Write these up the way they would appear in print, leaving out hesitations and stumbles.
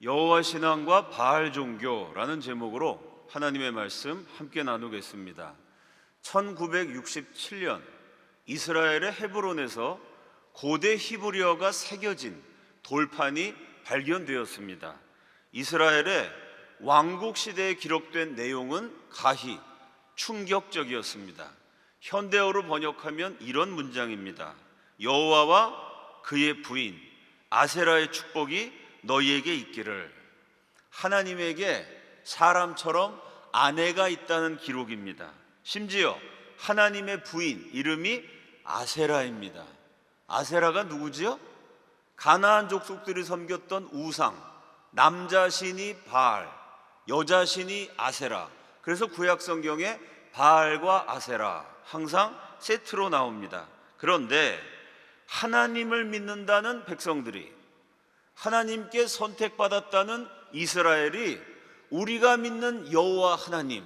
여호와 신앙과 바알 종교라는 제목으로 하나님의 말씀 함께 나누겠습니다. 1967년 이스라엘의 헤브론에서 고대 히브리어가 새겨진 돌판이 발견되었습니다. 이스라엘의 왕국 시대에 기록된 내용은 가히 충격적이었습니다. 현대어로 번역하면 이런 문장입니다. 여호와와 그의 부인 아세라의 축복이 너희에게 있기를. 하나님에게 사람처럼 아내가 있다는 기록입니다. 심지어 하나님의 부인 이름이 아세라입니다. 아세라가 누구지요? 가나안 족속들이 섬겼던 우상, 남자 신이 바알, 여자 신이 아세라. 그래서 구약 성경에 바알과 아세라 항상 세트로 나옵니다. 그런데 하나님을 믿는다는 백성들이, 하나님께 선택받았다는 이스라엘이 우리가 믿는 여호와 하나님,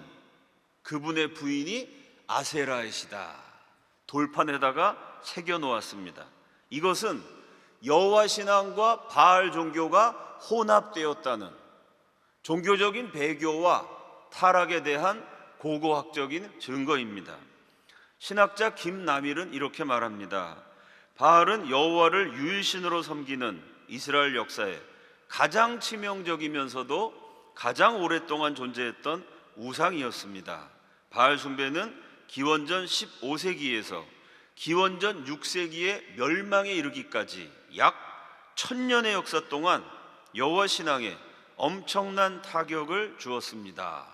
그분의 부인이 아세라이시다 돌판에다가 새겨 놓았습니다. 이것은 여호와 신앙과 바알 종교가 혼합되었다는 종교적인 배교와 타락에 대한 고고학적인 증거입니다. 신학자 김남일은 이렇게 말합니다. 바알은 여호와를 유일신으로 섬기는 이스라엘 역사에 가장 치명적이면서도 가장 오랫동안 존재했던 우상이었습니다. 바알 숭배는 기원전 15세기에서 기원전 6세기의 멸망에 이르기까지 약 1000년의 역사 동안 여호와 신앙에 엄청난 타격을 주었습니다.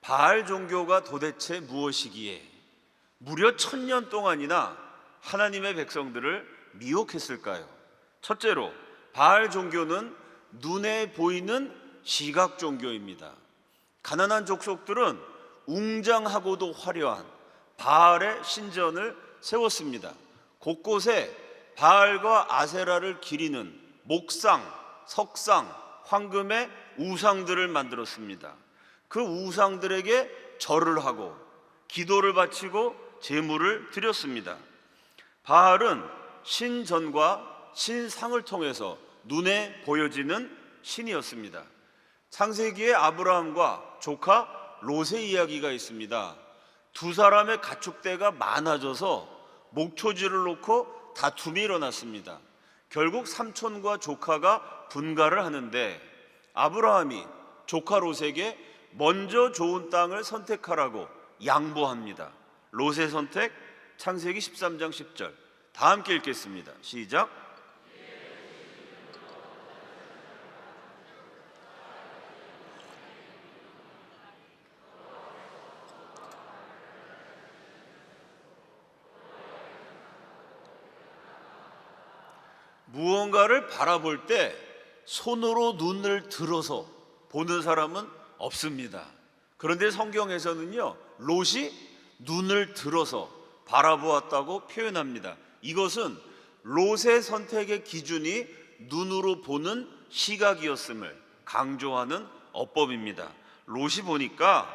바알 종교가 도대체 무엇이기에 무려 1000년 동안이나 하나님의 백성들을 미혹했을까요? 첫째로, 바알 종교는 눈에 보이는 시각 종교입니다. 가나안 족속들은 웅장하고도 화려한 바알의 신전을 세웠습니다. 곳곳에 바알과 아세라를 기리는 목상, 석상, 황금의 우상들을 만들었습니다. 그 우상들에게 절을 하고 기도를 바치고 제물을 드렸습니다. 바알은 신전과 신상을 통해서 눈에 보여지는 신이었습니다. 창세기에 아브라함과 조카 롯의 이야기가 있습니다. 두 사람의 가축대가 많아져서 목초지를 놓고 다툼이 일어났습니다. 결국 삼촌과 조카가 분가를 하는데 아브라함이 조카 롯에게 먼저 좋은 땅을 선택하라고 양보합니다. 롯의 선택, 창세기 13장 10절. 다 함께 읽겠습니다. 시작. 무언가를 바라볼 때 손으로 눈을 들어서 보는 사람은 없습니다. 그런데 성경에서는요, 롯이 눈을 들어서 바라보았다고 표현합니다. 이것은 롯의 선택의 기준이 눈으로 보는 시각이었음을 강조하는 어법입니다. 롯이 보니까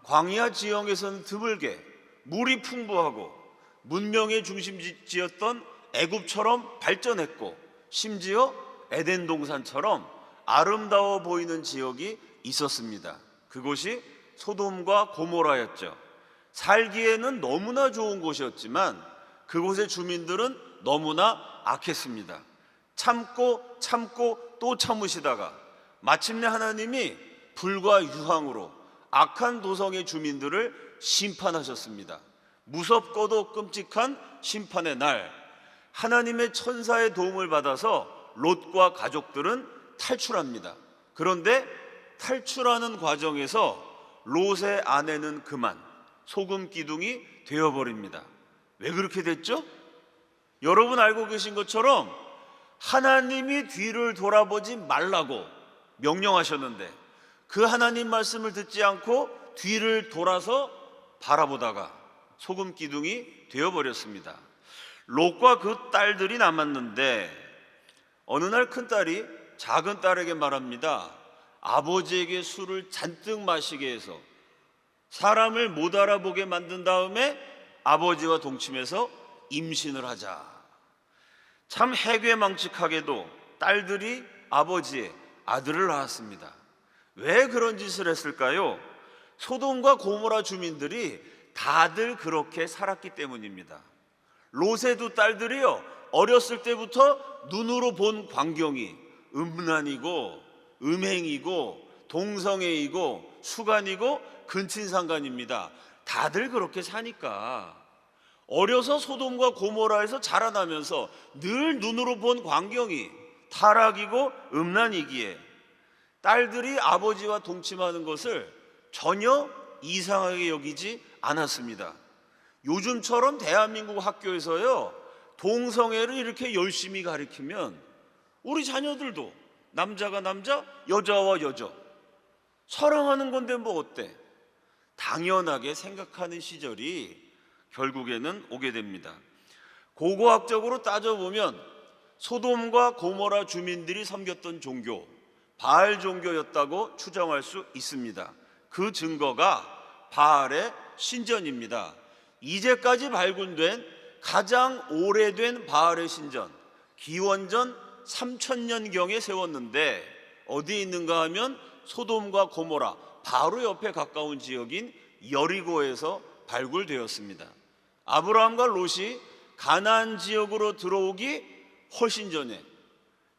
광야 지형에서는 드물게 물이 풍부하고 문명의 중심지였던 애굽처럼 발전했고 심지어 에덴 동산처럼 아름다워 보이는 지역이 있었습니다. 그곳이 소돔과 고모라였죠. 살기에는 너무나 좋은 곳이었지만 그곳의 주민들은 너무나 악했습니다. 참고 또 참으시다가 마침내 하나님이 불과 유황으로 악한 도성의 주민들을 심판하셨습니다. 무섭고도 끔찍한 심판의 날, 하나님의 천사의 도움을 받아서 롯과 가족들은 탈출합니다. 그런데 탈출하는 과정에서 롯의 아내는 그만 소금 기둥이 되어버립니다. 왜 그렇게 됐죠? 여러분 알고 계신 것처럼 하나님이 뒤를 돌아보지 말라고 명령하셨는데 그 하나님 말씀을 듣지 않고 뒤를 돌아서 바라보다가 소금 기둥이 되어버렸습니다. 롯과 그 딸들이 남았는데 어느 날 큰딸이 작은 딸에게 말합니다. 아버지에게 술을 잔뜩 마시게 해서 사람을 못 알아보게 만든 다음에 아버지와 동침해서 임신을 하자. 참 해괴망측하게도 딸들이 아버지의 아들을 낳았습니다. 왜 그런 짓을 했을까요? 소돔과 고모라 주민들이 다들 그렇게 살았기 때문입니다. 롯의 두 딸들이요, 어렸을 때부터 눈으로 본 광경이 음란이고 음행이고 동성애이고 수간이고 근친상간입니다. 다들 그렇게 사니까 어려서 소돔과 고모라에서 자라나면서 늘 눈으로 본 광경이 타락이고 음란이기에 딸들이 아버지와 동침하는 것을 전혀 이상하게 여기지 않았습니다. 요즘처럼 대한민국 학교에서요, 동성애를 이렇게 열심히 가르치면 우리 자녀들도 남자가 남자, 여자와 여자 사랑하는 건데 뭐 어때? 당연하게 생각하는 시절이 결국에는 오게 됩니다. 고고학적으로 따져보면 소돔과 고모라 주민들이 섬겼던 종교, 바알 종교였다고 추정할 수 있습니다. 그 증거가 바알의 신전입니다. 이제까지 발굴된 가장 오래된 바알의 신전, 기원전 3000년경에 세웠는데 어디에 있는가 하면 소돔과 고모라 바로 옆에 가까운 지역인 여리고에서 발굴되었습니다. 아브라함과 롯이 가나안 지역으로 들어오기 훨씬 전에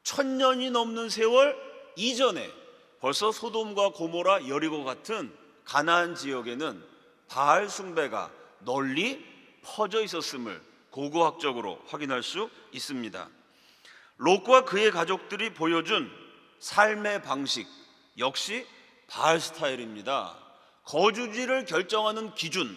1000년이 넘는 세월 이전에 벌써 소돔과 고모라, 여리고 같은 가나안 지역에는 바알 숭배가 널리 퍼져 있었음을 고고학적으로 확인할 수 있습니다. 롯과 그의 가족들이 보여준 삶의 방식 역시 바알 스타일입니다. 거주지를 결정하는 기준,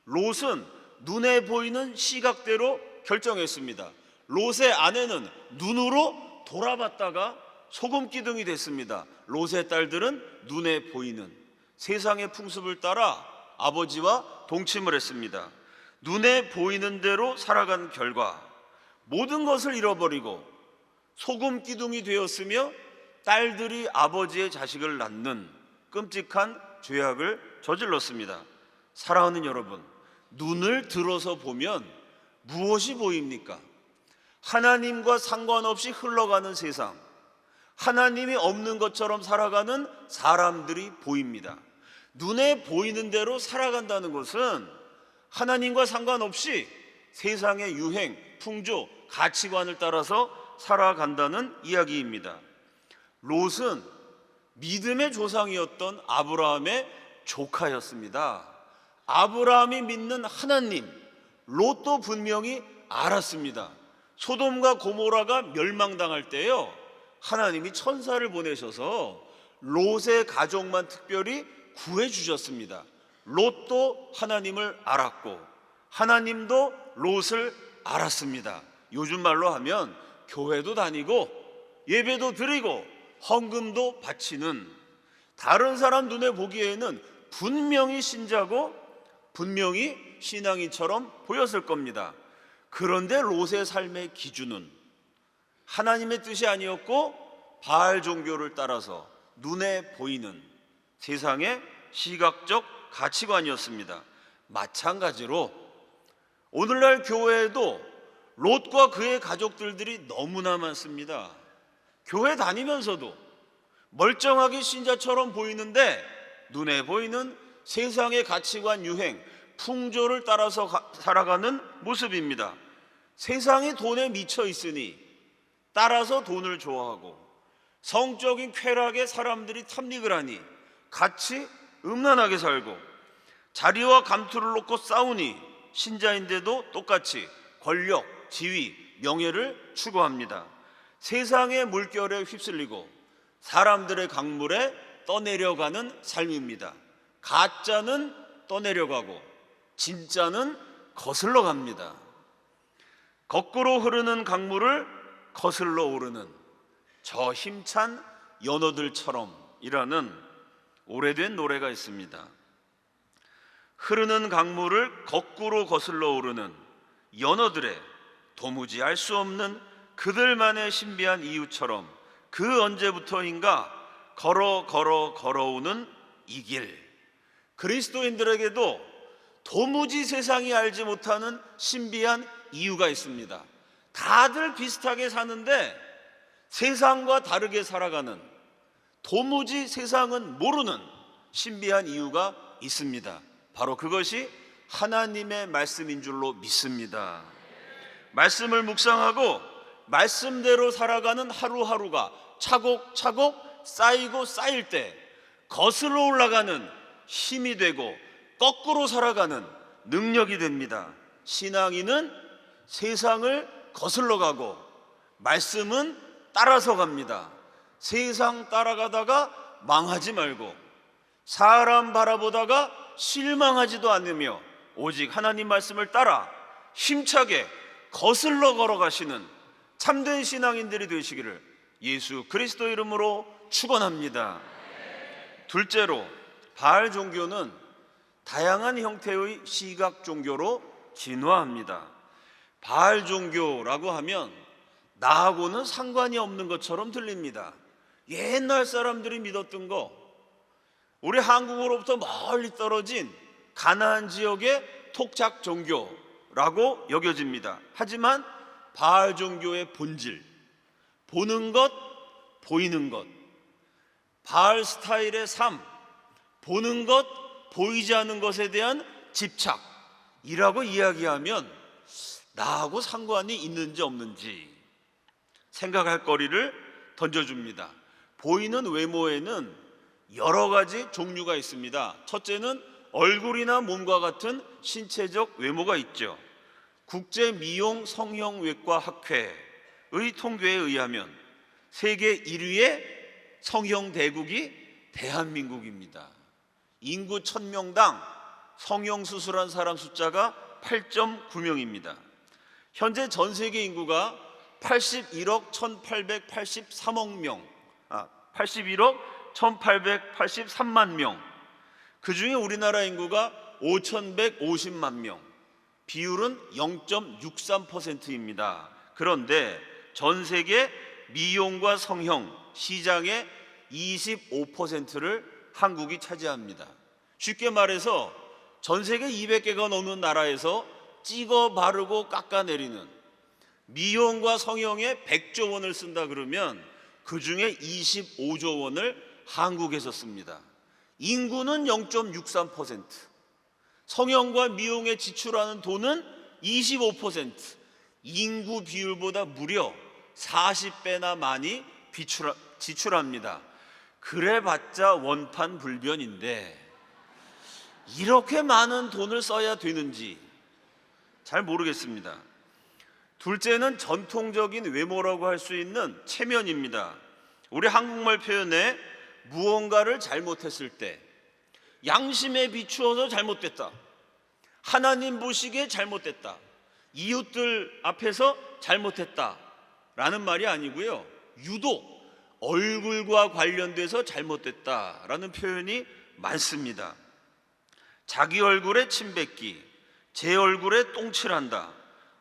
롯은 눈에 보이는 시각대로 결정했습니다. 롯의 아내는 눈으로 돌아봤다가 소금기둥이 됐습니다. 롯의 딸들은 눈에 보이는 세상의 풍습을 따라 아버지와 동침을 했습니다. 눈에 보이는 대로 살아간 결과 모든 것을 잃어버리고 소금기둥이 되었으며 딸들이 아버지의 자식을 낳는 끔찍한 죄악을 저질렀습니다. 사랑하는 여러분, 눈을 들어서 보면 무엇이 보입니까? 하나님과 상관없이 흘러가는 세상, 하나님이 없는 것처럼 살아가는 사람들이 보입니다. 눈에 보이는 대로 살아간다는 것은 하나님과 상관없이 세상의 유행, 풍조, 가치관을 따라서 살아간다는 이야기입니다. 롯은 믿음의 조상이었던 아브라함의 조카였습니다. 아브라함이 믿는 하나님, 롯도 분명히 알았습니다. 소돔과 고모라가 멸망당할 때요, 하나님이 천사를 보내셔서 롯의 가족만 특별히 구해주셨습니다. 롯도 하나님을 알았고 하나님도 롯을 알았습니다. 요즘 말로 하면 교회도 다니고 예배도 드리고 헌금도 바치는, 다른 사람 눈에 보기에는 분명히 신자고 분명히 신앙인처럼 보였을 겁니다. 그런데 롯의 삶의 기준은 하나님의 뜻이 아니었고 바알 종교를 따라서 눈에 보이는 세상의 시각적 가치관이었습니다. 마찬가지로 오늘날 교회에도 롯과 그의 가족들이 너무나 많습니다. 교회 다니면서도 멀쩡하게 신자처럼 보이는데 눈에 보이는 세상의 가치관, 유행, 풍조를 따라서 살아가는 모습입니다. 세상이 돈에 미쳐 있으니 따라서 돈을 좋아하고 성적인 쾌락에 사람들이 탐닉을 하니 같이 음란하게 살고, 자리와 감투를 놓고 싸우니 신자인데도 똑같이 권력, 지위, 명예를 추구합니다. 세상의 물결에 휩쓸리고 사람들의 강물에 떠내려가는 삶입니다. 가짜는 떠내려가고 진짜는 거슬러 갑니다. 거꾸로 흐르는 강물을 거슬러 오르는 저 힘찬 연어들처럼 이라는 오래된 노래가 있습니다. 흐르는 강물을 거꾸로 거슬러 오르는 연어들의 도무지 알 수 없는 그들만의 신비한 이유처럼 그 언제부터인가 걸어오는 이 길, 그리스도인들에게도 도무지 세상이 알지 못하는 신비한 이유가 있습니다. 다들 비슷하게 사는데 세상과 다르게 살아가는 도무지 세상은 모르는 신비한 이유가 있습니다. 바로 그것이 하나님의 말씀인 줄로 믿습니다. 말씀을 묵상하고 말씀대로 살아가는 하루하루가 차곡차곡 쌓이고 쌓일 때 거슬러 올라가는 힘이 되고 거꾸로 살아가는 능력이 됩니다. 신앙인은 세상을 거슬러 가고 말씀은 따라서 갑니다. 세상 따라가다가 망하지 말고 사람 바라보다가 실망하지도 않으며 오직 하나님 말씀을 따라 힘차게 거슬러 걸어가시는 참된 신앙인들이 되시기를 예수 그리스도 이름으로 축원합니다. 둘째로, 바알 종교는 다양한 형태의 시각 종교로 진화합니다. 바알 종교라고 하면 나하고는 상관이 없는 것처럼 들립니다. 옛날 사람들이 믿었던 거, 우리 한국으로부터 멀리 떨어진 가나안 지역의 토착 종교라고 여겨집니다. 하지만 바알 종교의 본질, 보는 것, 보이는 것, 바알 스타일의 삶, 보는 것, 보이지 않는 것에 대한 집착이라고 이야기하면 나하고 상관이 있는지 없는지 생각할 거리를 던져줍니다. 보이는 외모에는 여러 가지 종류가 있습니다. 첫째는 얼굴이나 몸과 같은 신체적 외모가 있죠. 국제미용 성형외과 학회의 통계에 의하면 세계 1위의 성형 대국이 대한민국입니다. 인구 1000명당 성형수술한 사람 숫자가 8.9명입니다. 현재 전 세계 인구가 81억 1883억 명, 81억 1883만 명. 그 중에 우리나라 인구가 5150만 명, 비율은 0.63%입니다. 그런데 전 세계 미용과 성형 시장의 25%를 한국이 차지합니다. 쉽게 말해서 전 세계 200개가 넘는 나라에서 찍어 바르고 깎아내리는 미용과 성형에 100조 원을 쓴다 그러면 그 중에 25조 원을 한국에서 씁니다. 인구는 0.63%, 성형과 미용에 지출하는 돈은 25%, 인구 비율보다 무려 40배나 많이 지출합니다. 그래봤자 원판불변인데 이렇게 많은 돈을 써야 되는지 잘 모르겠습니다. 둘째는 전통적인 외모라고 할 수 있는 체면입니다. 우리 한국말 표현에 무언가를 잘못했을 때 양심에 비추어서 잘못됐다, 하나님 보시기에 잘못됐다, 이웃들 앞에서 잘못했다 라는 말이 아니고요, 유독 얼굴과 관련돼서 잘못됐다라는 표현이 많습니다. 자기 얼굴에 침 뱉기, 제 얼굴에 똥칠한다,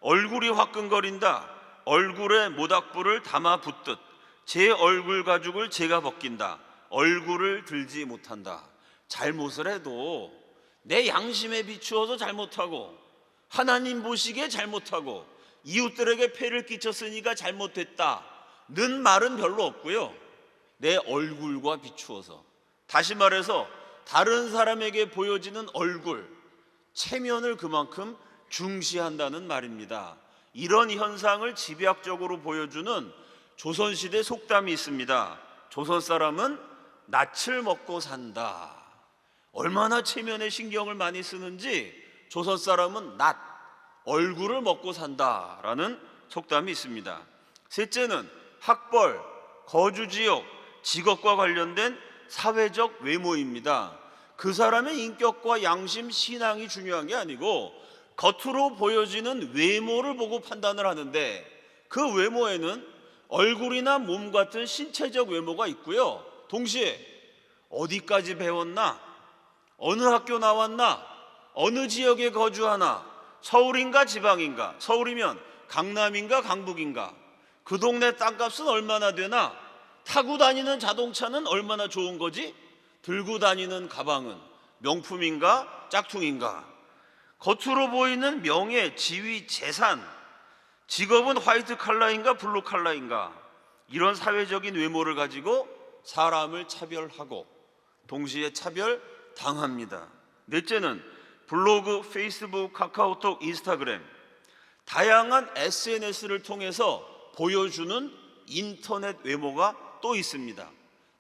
얼굴이 화끈거린다, 얼굴에 모닥불을 담아 붓듯 제 얼굴 가죽을 제가 벗긴다, 얼굴을 들지 못한다. 잘못을 해도 내 양심에 비추어서 잘못하고 하나님 보시기에 잘못하고 이웃들에게 폐를 끼쳤으니까 잘못됐다는 말은 별로 없고요, 내 얼굴과 비추어서, 다시 말해서 다른 사람에게 보여지는 얼굴, 체면을 그만큼 중시한다는 말입니다. 이런 현상을 집약적으로 보여주는 조선시대 속담이 있습니다. 조선 사람은 낯을 먹고 산다. 얼마나 체면에 신경을 많이 쓰는지 조선 사람은 낯, 얼굴을 먹고 산다라는 속담이 있습니다. 셋째는 학벌, 거주지역, 직업과 관련된 사회적 외모입니다. 그 사람의 인격과 양심, 신앙이 중요한 게 아니고 겉으로 보여지는 외모를 보고 판단을 하는데, 그 외모에는 얼굴이나 몸 같은 신체적 외모가 있고요, 동시에 어디까지 배웠나, 어느 학교 나왔나, 어느 지역에 거주하나, 서울인가 지방인가, 서울이면 강남인가 강북인가, 그 동네 땅값은 얼마나 되나, 타고 다니는 자동차는 얼마나 좋은 거지, 들고 다니는 가방은 명품인가 짝퉁인가, 겉으로 보이는 명예, 지위, 재산, 직업은 화이트 칼라인가 블루 칼라인가, 이런 사회적인 외모를 가지고 사람을 차별하고 동시에 차별당합니다. 넷째는 블로그, 페이스북, 카카오톡, 인스타그램 다양한 SNS를 통해서 보여주는 인터넷 외모가 또 있습니다.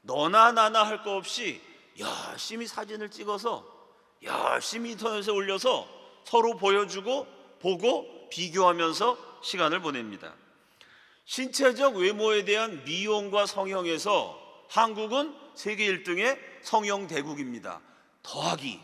너나 나나 할 거 없이 열심히 사진을 찍어서 열심히 인터넷에 올려서 서로 보여주고 보고 비교하면서 시간을 보냅니다. 신체적 외모에 대한 미용과 성형에서 한국은 세계 1등의 성형 대국입니다. 더하기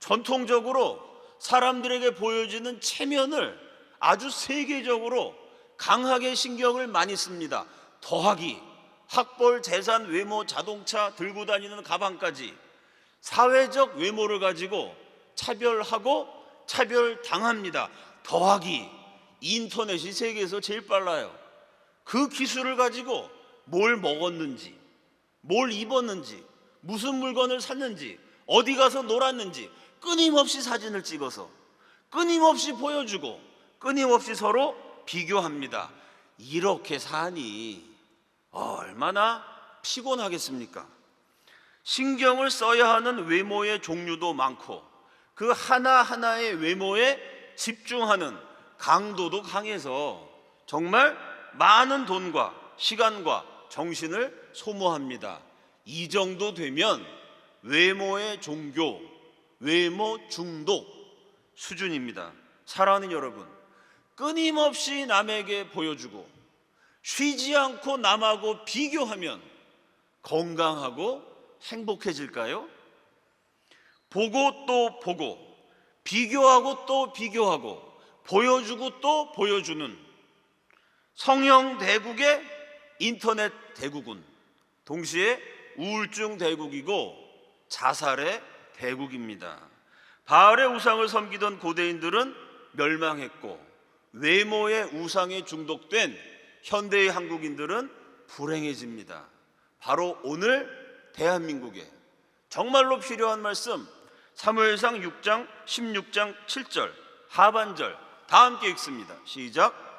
전통적으로 사람들에게 보여지는 체면을 아주 세계적으로 강하게 신경을 많이 씁니다. 더하기 학벌, 재산, 외모, 자동차, 들고 다니는 가방까지 사회적 외모를 가지고 차별하고 차별당합니다. 더하기 인터넷이 세계에서 제일 빨라요. 그 기술을 가지고 뭘 먹었는지, 뭘 입었는지, 무슨 물건을 샀는지, 어디 가서 놀았는지 끊임없이 사진을 찍어서 끊임없이 보여주고 끊임없이 서로 비교합니다. 이렇게 사니 얼마나 피곤하겠습니까? 신경을 써야 하는 외모의 종류도 많고 그 하나하나의 외모에 집중하는 강도도 강해서 정말 많은 돈과 시간과 정신을 소모합니다. 이 정도 되면 외모의 종교, 외모 중독 수준입니다. 사랑하는 여러분, 끊임없이 남에게 보여주고 쉬지 않고 남하고 비교하면 건강하고 행복해질까요? 보고 또 보고 비교하고 또 비교하고 보여주고 또 보여주는 성형 대국의 인터넷 대국은 동시에 우울증 대국이고 자살의 대국입니다. 바알의 우상을 섬기던 고대인들은 멸망했고 외모의 우상에 중독된 현대의 한국인들은 불행해집니다. 바로 오늘 대한민국에 정말로 필요한 말씀 사무엘상 6장 16장 7절 하반절 다 함께 읽습니다. 시작.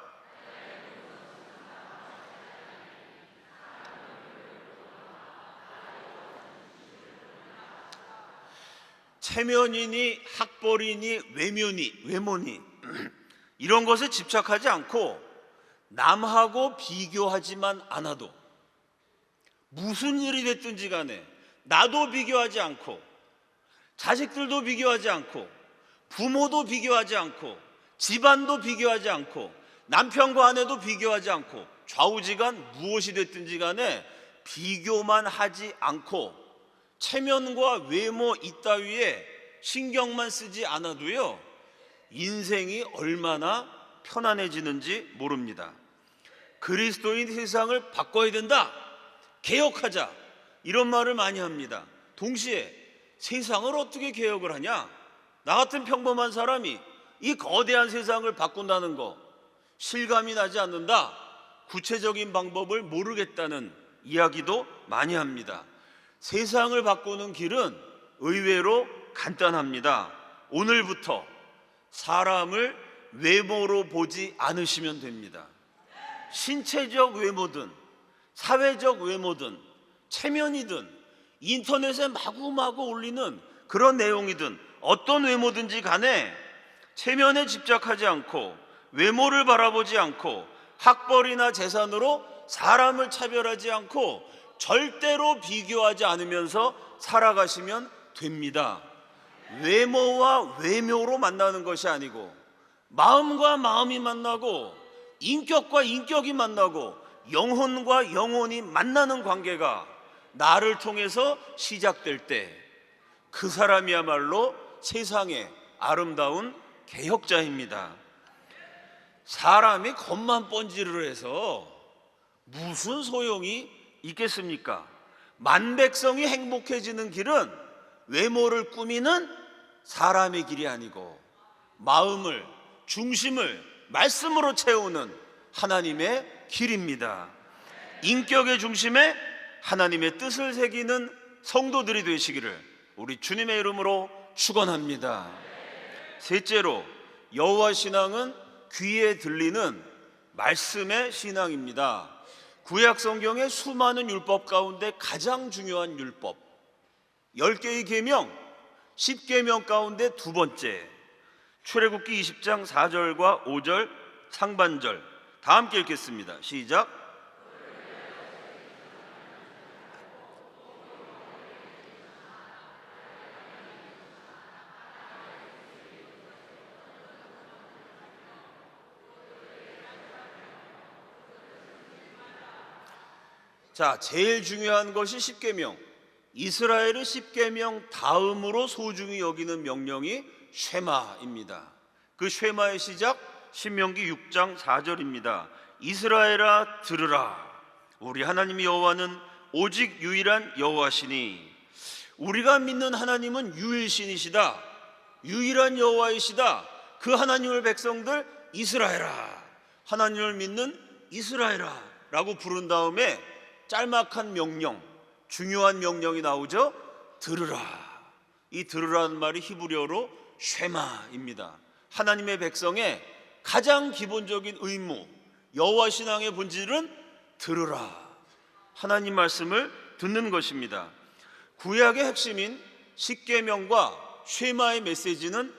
체면이니 학벌이니 외모니 이런 것에 집착하지 않고 남하고 비교하지만 않아도 무슨 일이 됐든지 간에 나도 비교하지 않고 자식들도 비교하지 않고 부모도 비교하지 않고 집안도 비교하지 않고 남편과 아내도 비교하지 않고 좌우지간 무엇이 됐든지 간에 비교만 하지 않고 체면과 외모 이따위에 신경만 쓰지 않아도요 인생이 얼마나 편안해지는지 모릅니다. 그리스도인 세상을 바꿔야 된다, 개혁하자 이런 말을 많이 합니다. 동시에 세상을 어떻게 개혁을 하냐? 나 같은 평범한 사람이 이 거대한 세상을 바꾼다는 거 실감이 나지 않는다, 구체적인 방법을 모르겠다는 이야기도 많이 합니다. 세상을 바꾸는 길은 의외로 간단합니다. 오늘부터 사람을 외모로 보지 않으시면 됩니다. 신체적 외모든 사회적 외모든 체면이든 인터넷에 마구마구 올리는 그런 내용이든 어떤 외모든지 간에 체면에 집착하지 않고 외모를 바라보지 않고 학벌이나 재산으로 사람을 차별하지 않고 절대로 비교하지 않으면서 살아가시면 됩니다. 외모와 외모로 만나는 것이 아니고 마음과 마음이 만나고 인격과 인격이 만나고 영혼과 영혼이 만나는 관계가 나를 통해서 시작될 때 그 사람이야말로 세상의 아름다운 개혁자입니다. 사람이 겉만 번지르르 해서 무슨 소용이 있겠습니까? 만백성이 행복해지는 길은 외모를 꾸미는 사람의 길이 아니고 마음을, 중심을 말씀으로 채우는 하나님의 길입니다. 인격의 중심에 하나님의 뜻을 새기는 성도들이 되시기를 우리 주님의 이름으로 축원합니다. 셋째로 여호와 신앙은 귀에 들리는 말씀의 신앙입니다. 구약 성경의 수많은 율법 가운데 가장 중요한 율법 10개의 계명, 10계명 가운데 두 번째, 출애굽기 20장 4절과 5절 상반절 다 함께 읽겠습니다. 시작. 자, 제일 중요한 것이 10계명. 이스라엘의 10계명 다음으로 소중히 여기는 명령이 쉐마입니다. 그 쉐마의 시작 신명기 6장 4절입니다. 이스라엘아 들으라. 우리 하나님 여호와는 오직 유일한 여호와시니. 우리가 믿는 하나님은 유일신이시다. 유일한 여호와이시다. 그 하나님을 백성들 이스라엘아, 하나님을 믿는 이스라엘아 라고 부른 다음에 짤막한 명령, 중요한 명령이 나오죠. 들으라. 이 들으라는 말이 히브리어로 쉐마입니다. 하나님의 백성의 가장 기본적인 의무, 여호와 신앙의 본질은 들으라. 하나님 말씀을 듣는 것입니다. 구약의 핵심인 십계명과 쉐마의 메시지는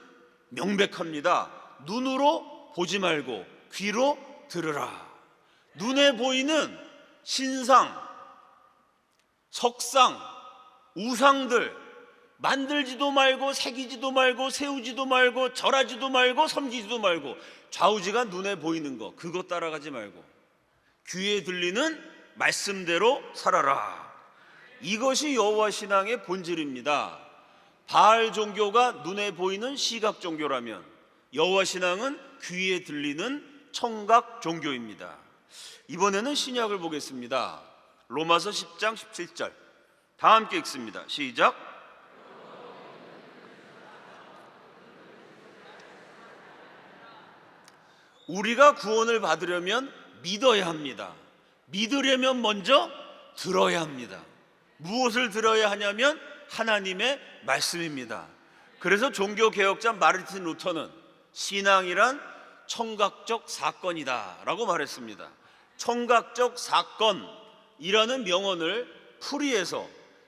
명백합니다. 눈으로 보지 말고 귀로 들으라. 눈에 보이는 신상, 석상, 우상들 만들지도 말고 새기지도 말고 세우지도 말고 절하지도 말고 섬기지도 말고 좌우지가 눈에 보이는 거 그거 따라가지 말고 귀에 들리는 말씀대로 살아라. 이것이 여호와 신앙의 본질입니다. 바알 종교가 눈에 보이는 시각 종교라면 여호와 신앙은 귀에 들리는 청각 종교입니다. 이번에는 신약을 보겠습니다. 로마서 10장 17절 다 함께 읽습니다. 시작. 우리가 구원을 받으려면 믿어야 합니다. 믿으려면 먼저 들어야 합니다. 무엇을 들어야 하냐면 하나님의 말씀입니다. 그래서 종교개혁자 마르틴 루터는 신앙이란 청각적 사건이다 라고 말했습니다. 청각적 사건이라는 명언을 풀이해서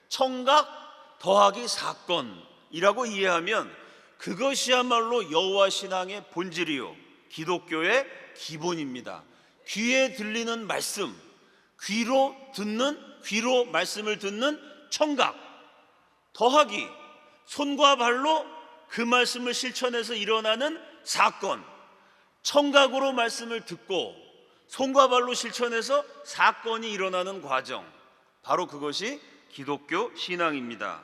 청각 더하기 사건이라고 이해하면 그것이야말로 여호와 신앙의 본질이요 기독교의 기본입니다. 귀에 들리는 말씀, 귀로 말씀을 듣는 청각 더하기 손과 발로 그 말씀을 실천해서 일어나는 사건, 청각으로 말씀을 듣고 손과 발로 실천해서 사건이 일어나는 과정, 바로 그것이 기독교 신앙입니다.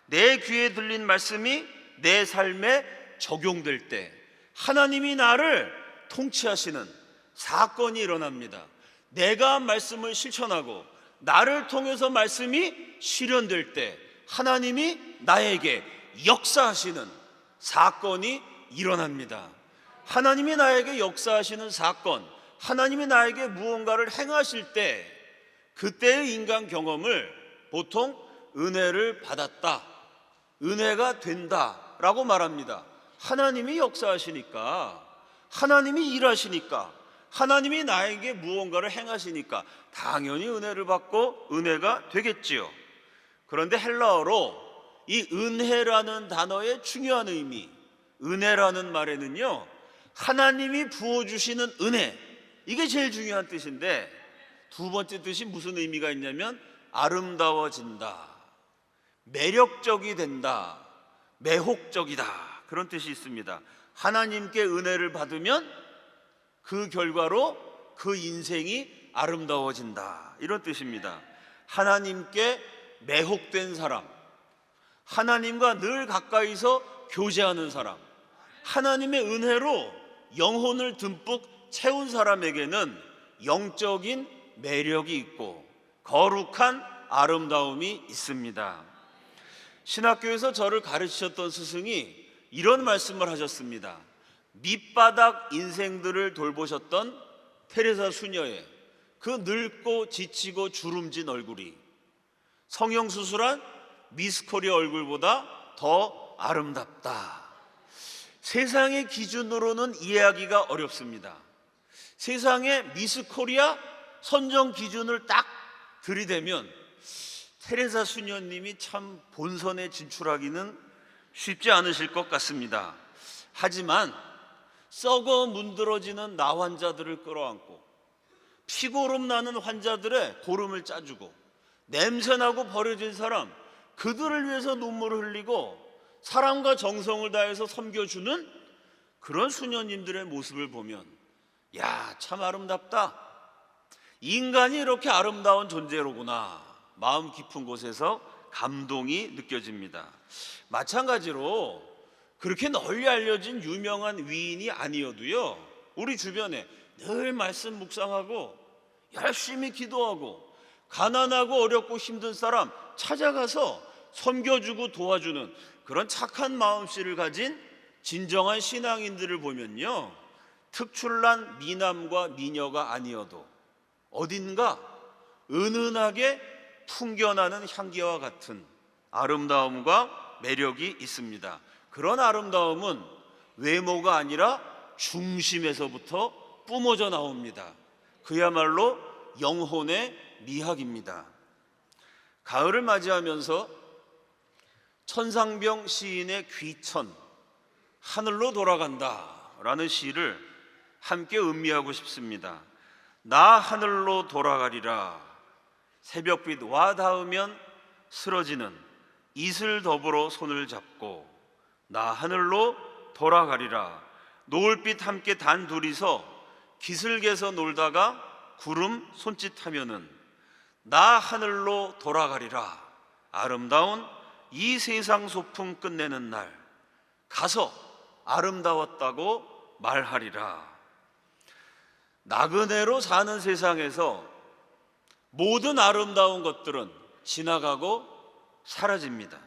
내 귀에 들린 말씀이 내 삶에 적용될 때 하나님이 나를 통치하시는 사건이 일어납니다. 내가 말씀을 실천하고 나를 통해서 말씀이 실현될 때 하나님이 나에게 역사하시는 사건이 일어납니다. 하나님이 나에게 역사하시는 사건, 하나님이 나에게 무언가를 행하실 때 그때의 인간 경험을 보통 은혜를 받았다, 은혜가 된다 라고 말합니다. 하나님이 역사하시니까, 하나님이 일하시니까, 하나님이 나에게 무언가를 행하시니까 당연히 은혜를 받고 은혜가 되겠지요. 그런데 헬라어로 이 은혜라는 단어의 중요한 의미, 은혜라는 말에는요 하나님이 부어주시는 은혜, 이게 제일 중요한 뜻인데 두 번째 뜻이 무슨 의미가 있냐면 아름다워진다, 매력적이 된다, 매혹적이다, 그런 뜻이 있습니다. 하나님께 은혜를 받으면 그 결과로 그 인생이 아름다워진다, 이런 뜻입니다. 하나님께 매혹된 사람, 하나님과 늘 가까이서 교제하는 사람, 하나님의 은혜로 영혼을 듬뿍 채운 사람에게는 영적인 매력이 있고 거룩한 아름다움이 있습니다. 신학교에서 저를 가르치셨던 스승이 이런 말씀을 하셨습니다. 밑바닥 인생들을 돌보셨던 테레사 수녀의 그 늙고 지치고 주름진 얼굴이 성형수술한 미스코리아 얼굴보다 더 아름답다. 세상의 기준으로는 이해하기가 어렵습니다. 세상의 미스코리아 선정 기준을 딱 들이대면 테레사 수녀님이 참 본선에 진출하기는 쉽지 않으실 것 같습니다. 하지만 썩어 문드러지는 나 환자들을 끌어안고 피고름 나는 환자들의 고름을 짜주고 냄새나고 버려진 사람, 그들을 위해서 눈물을 흘리고 사랑과 정성을 다해서 섬겨주는 그런 수녀님들의 모습을 보면 야, 참 아름답다. 인간이 이렇게 아름다운 존재로구나. 마음 깊은 곳에서 감동이 느껴집니다. 마찬가지로 그렇게 널리 알려진 유명한 위인이 아니어도요, 우리 주변에 늘 말씀 묵상하고 열심히 기도하고 가난하고 어렵고 힘든 사람 찾아가서 섬겨주고 도와주는 그런 착한 마음씨를 가진 진정한 신앙인들을 보면요, 특출난 미남과 미녀가 아니어도 어딘가 은은하게 풍겨나는 향기와 같은 아름다움과 매력이 있습니다. 그런 아름다움은 외모가 아니라 중심에서부터 뿜어져 나옵니다. 그야말로 영혼의 미학입니다. 가을을 맞이하면서 천상병 시인의 귀천, 하늘로 돌아간다 라는 시를 함께 음미하고 싶습니다. 나 하늘로 돌아가리라. 새벽빛 와 닿으면 쓰러지는 이슬 더불어 손을 잡고 나 하늘로 돌아가리라. 노을빛 함께 단 둘이서 기슭에서 놀다가 구름 손짓하면은 나 하늘로 돌아가리라. 아름다운 이 세상 소풍 끝내는 날 가서 아름다웠다고 말하리라. 나그네로 사는 세상에서 모든 아름다운 것들은 지나가고 사라집니다.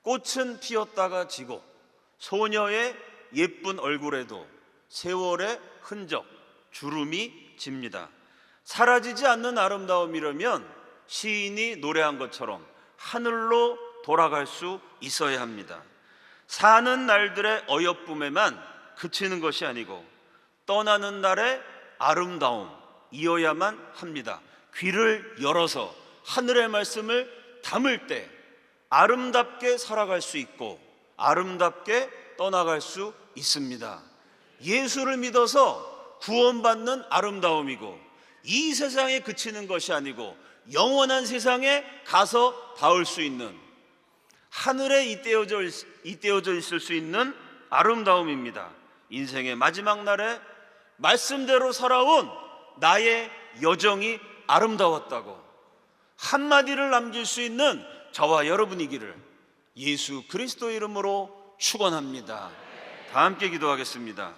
꽃은 피었다가 지고 소녀의 예쁜 얼굴에도 세월의 흔적, 주름이 집니다. 사라지지 않는 아름다움이라면 시인이 노래한 것처럼 하늘로 돌아갈 수 있어야 합니다. 사는 날들의 어여쁨에만 그치는 것이 아니고 떠나는 날의 아름다움이어야만 합니다. 귀를 열어서 하늘의 말씀을 담을 때 아름답게 살아갈 수 있고 아름답게 떠나갈 수 있습니다. 예수를 믿어서 구원받는 아름다움이고 이 세상에 그치는 것이 아니고 영원한 세상에 가서 닿을 수 있는 하늘에 잇대어져 있을 수 있는 아름다움입니다. 인생의 마지막 날에 말씀대로 살아온 나의 여정이 아름다웠다고 한마디를 남길 수 있는 저와 여러분이기를 예수 그리스도 이름으로 축원합니다. 다 함께 기도하겠습니다.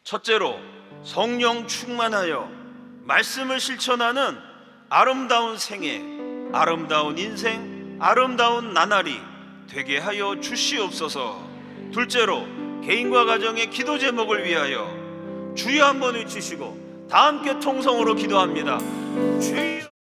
첫째로 성령 충만하여 말씀을 실천하는 아름다운 생애, 아름다운 인생, 아름다운 나날이 되게 하여 주시옵소서. 둘째로 개인과 가정의 기도 제목을 위하여 주여 한번 외치시고 다 함께 통성으로 기도합니다. 주여.